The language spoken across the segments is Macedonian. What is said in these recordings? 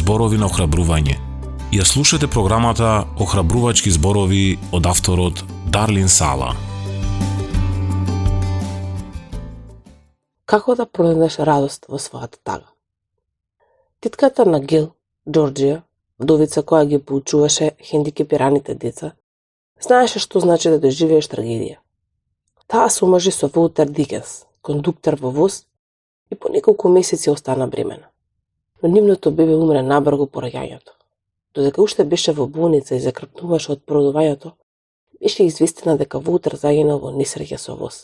зборови на охрабрување. Ја слушате програмата Охрабрувачки зборови од авторот Дарлин Сала. Како да пронајдеш радост во својата тага? Тетката на Гил, Џорџија, вдовица која ги поучуваше хендикепираните деца, знаеше што значи да доживееш трагедија. Таа се омажи со Волтер Дикенс, кондуктор во воз, и по неколку месеци остана бремена. Но нивното бебе умре набрзо по раѓањето. Додека уште беше во болница и закрпнуваше од породувањето, беше известена дека Волтер загинал во несреќа со воз.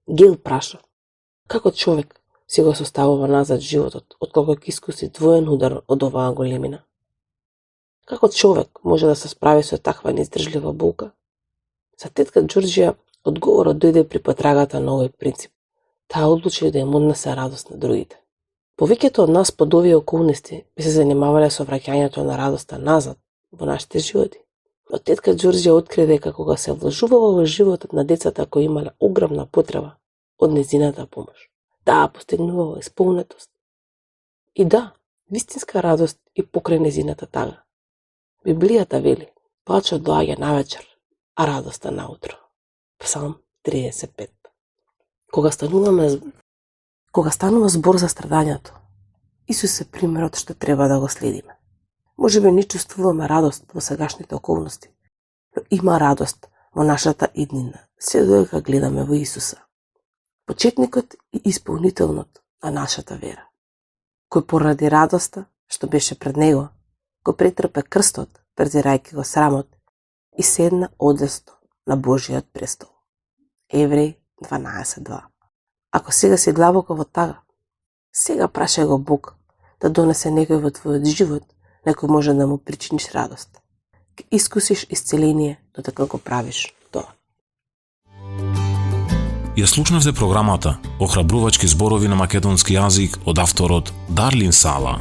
Гил праша: како човек си го составува назад животот, откако ќе искуси двоен удар од оваа големина? Како човек може да се справи со таква неиздржлива болка? За тетка Џорџија одговорот дојде при потрагата на овој принцип. Таа одлучи да им однесе радост на другите. Повеќето од нас под овие околности би се занимавале со враќањето на радоста назад во нашите животи. Но тетка Џорџија откри дека кога се вложувала во животот на децата кои имале огромна потреба од незината помош, таа постигнувала исполнетост. И да, вистинска радост и покрај незината тага. Библијата вели: плачот доаѓа навечер, а радоста наутро. Псалм 35. Кога станува збор за страдањето, Исус е примерот што треба да го следиме. Можеби не чувствуваме радост во сегашните околности, но има радост во нашата иднина, се додека гледаме во Исуса, почетникот и исполнителнот на нашата вера, кој поради радоста што беше пред него, го претрпе крстот, презирајќи го срамот, и седна одесно на Божиот престол. Евреи 12:2. Ако сега си длабоко во тага, сега прашај го Бог да донесе некој во твојот живот, некој може да му причиниш радост. Ке искусиш исцеление додека го правиш тоа. Ја слушнавте програмата Охрабрувачки зборови на македонски јазик од авторот Дарлин Сала.